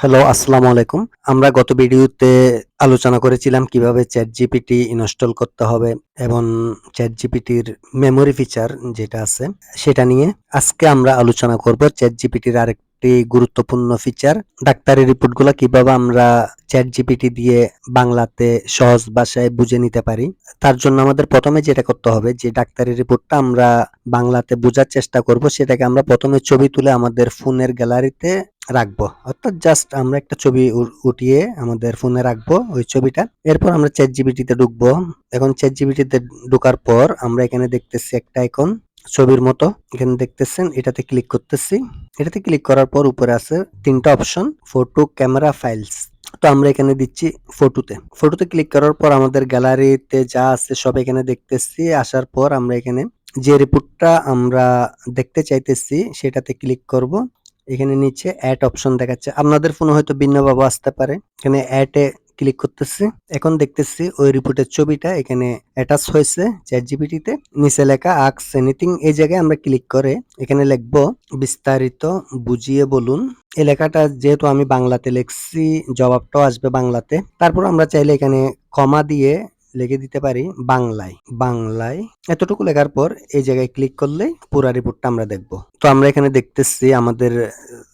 Hello, আসসালামু আলাইকুম। আমরা গত ভিডিওতে আলোচনা করেছিলাম কিভাবে ChatGPT ইনস্টল করতে হবে এবং ChatGPT-র মেমোরি ফিচার যেটা আছে সেটা নিয়ে। আজকে আমরা আলোচনা করব ChatGPT-র আরেকটি গুরুত্বপূর্ণ ফিচার, ডাক্তারি রিপোর্টগুলা কিভাবে আমরা ChatGPT দিয়ে বাংলাতে সহজ ভাষায় বুঝে নিতে পারি। তার জন্য আমাদের প্রথমে যেটা করতে হবে, যে ডাক্তারি রিপোর্টটা আমরা বাংলাতে বোঝার চেষ্টা করব, সেটাকে আমরা প্রথমে ছবি তুলে আমাদের ফোনের গ্যালারিতে রাখবো। অর্থাৎ জাস্ট আমরা একটা ছবি উঠিয়ে আমাদের ফোনে রাখবো ওই ছবিটা। এরপর আমরা ChatGPT তে ঢুকবো। এখন ChatGPT তে ঢোকার পর আমরা এখানে দেখতেছি একটা আইকন ছবির মতো, এখানে দেখতেছেন, এটাতে ক্লিক করতেছি। এটাতে ক্লিক করার পর উপরে আছে ৩টা অপশন, ফটো, ক্যামেরা, ফাইলস। তো আমরা এখানে দিচ্ছি ফটোতে। ফটোতে ক্লিক করার পর আমাদের গ্যালারিতে যা আছে সব এখানে দেখতেছি। আসার পর আমরা এখানে যে রিপোর্টটা আমরা দেখতে চাইতেছি সেটাতে ক্লিক করব। এখানে নিচে অ্যাড অপশন দেখাচ্ছে। আপনাদের ফোনে হয়তো ভিন্নভাবে আসতে পারে। এখানে অ্যাড এ ক্লিক করতেছি। এখন দেখতেছি ওই রিপোর্টের ছবিটা এখানে অ্যাটাচ হয়েছে ChatGPT তে। নিচে লেখা আস্ক এনিথিং, এই জায়গায় আমরা ক্লিক করে এখানে লিখব বিস্তারিত বুঝিয়ে বলুন। এই লেখাটা যেহেতু আমি বাংলাতে লিখছি, জবাবটাও আসবে বাংলাতে। তারপর আমরা চাইলে এখানে কমা দিয়ে লিখে দিতে পারি বাংলায়। এতটুকু লেখার পর এই জায়গায় ক্লিক করলে পুরা রিপোর্টটা আমরা দেখব। তো আমরা এখানে দেখতেছি আমাদের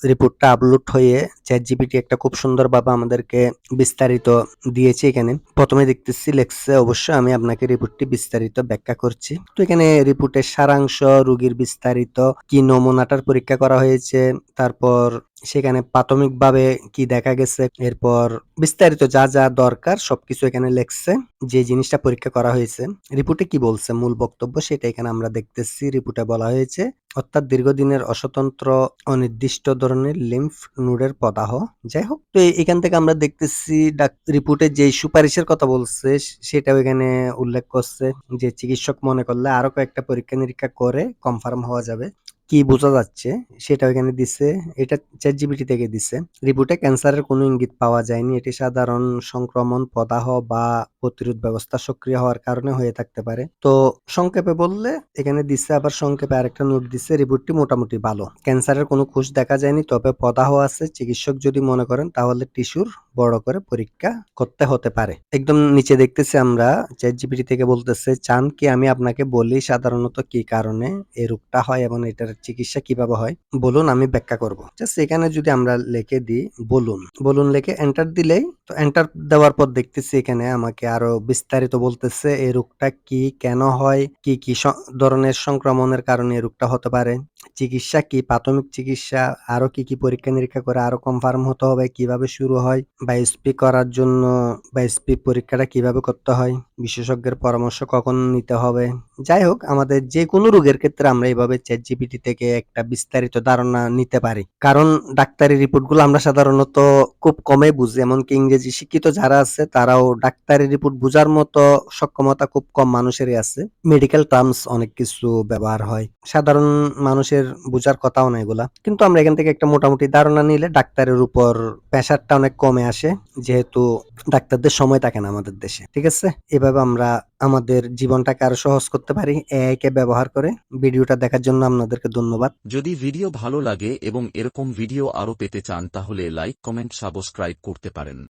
রিপোর্টটা আপলোড হয়ে ChatGPT একটা খুব সুন্দরভাবে আমাদেরকে বিস্তারিত দিয়েছে। এখানে প্রথমে দেখতেছি লেখছে, অবশ্যই আমি আপনাকে রিপোর্টটি বিস্তারিত ব্যাখ্যা করছি। তো এখানে রিপোর্টের সারাংশ, রোগীর বিস্তারিত, কি নমুনাটার পরীক্ষা করা হয়েছে, তারপর সেখানে প্রাথমিকভাবে কি দেখা গেছে, এরপর বিস্তারিত যা যা দরকার সবকিছু এখানে লেখছে। যে জিনিসটা পরীক্ষা করা হয়েছে, রিপোর্টে কি বলছে মূল বক্তব্য সেটা এখানে আমরা দেখতেছি। রিপোর্টে বলা হয়েছে অর্থাৎ দীর্ঘদিনের অস্বতন্ত্র অনির্দিষ্ট ধরনের লিম্ফ নোডের প্রদাহ। যাই হোক, তো এখান থেকে আমরা দেখতেছি রিপোর্টে যে সুপারিশের কথা বলছে সেটাও এখানে উল্লেখ করছে, যে চিকিৎসক মনে করলে আরো কয়েকটা পরীক্ষা নিরীক্ষা করে কনফার্ম হওয়া যাবে। কি বোঝা যাচ্ছে সেটা এখানে দিছে। এটা ChatGPT থেকে দিছে। রিপোর্টে ক্যান্সারের কোনো ইঙ্গিত পাওয়া যায়নি। এটি সাধারণ সংক্রমণ, প্রদাহ বা প্রতিরোধ ব্যবস্থা সক্রিয় হওয়ার কারণে হয়ে থাকতে পারে। তো সংক্ষেপে বললে এখানে দিছে, আবার সংক্ষেপে আরেকটা নোট দিছে, রিপোর্টটি মোটামুটি ভালো। ক্যান্সারের কোনো কোষ দেখা যায়নি, তবে প্রদাহ আছে। চিকিৎসক যদি মনে করেন তাহলে টিস্যুর বড় করে পরীক্ষা করতে হতে পারে। একদম নিচে দেখতেছি আমরা ChatGPT থেকে বলতেছে, চান কি আমি আপনাকে বলি সাধারণত কি কারণে এই রোগটা হয় এবং এটার চিকিৎসা কিভাবে হয়? বলুন, আমি ব্যাখ্যা করব। জাস্ট এখানে যদি আমরা লিখে দিই বলুন লিখে এন্টার দিলেই, তো এন্টার দেওয়ার পর দেখতেছি এখানে আমাকে আরো বিস্তারিত বলতেছে এই রোগটা কি, কেন হয়, কি কি ধরনের সংক্রমণের কারণে এই রোগটা হতে পারে, চিকিৎসা কি, প্রাথমিক চিকিৎসা, আরো কি কি পরীক্ষা নিরীক্ষা করে আরো কনফার্ম হতে হবে, কিভাবে শুরু হয়, বায়োপসি করার জন্য বায়োপসি পরীক্ষাটা কিভাবে করতে হয়, বিশেষজ্ঞের পরামর্শ কখন নিতে হবে। যাই হোক, আমাদের যে কোনো রোগের ক্ষেত্রে আমরা এইভাবে ChatGPT থেকে একটা বিস্তারিত ধারণা নিতে পারি। কারণ ডাক্তারি রিপোর্টগুলো আমরা সাধারণত খুব কমই বুঝি। এমনকি ইংরেজি শিক্ষিত যারা আছে তারাও ডাক্তারি রিপোর্ট বুঝার মতো সক্ষমতা খুব কম মানুষেরই আছে। মেডিকেল টার্মস অনেক কিছু ব্যবহার হয়, সাধারণ মানুষের বুঝার কথাও না এগুলা। কিন্তু আমরা এখান থেকে একটা মোটামুটি ধারণা নিলে ডাক্তারের উপর প্রেশারটা অনেক কমে আসে, যেহেতু ডাক্তারদের সময় থাকে না আমাদের দেশে। ঠিক আছে, এভাবে আমরা আমাদের জীবনটাকে আরো সহজ করতে পারি AI কে ব্যবহার করে। ভিডিওটা দেখার জন্য আপনাদেরকে ধন্যবাদ। যদি ভিডিও ভালো লাগে এবং এরকম ভিডিও আরও পেতে চান তাহলে লাইক, কমেন্ট, সাবস্ক্রাইব করতে পারেন।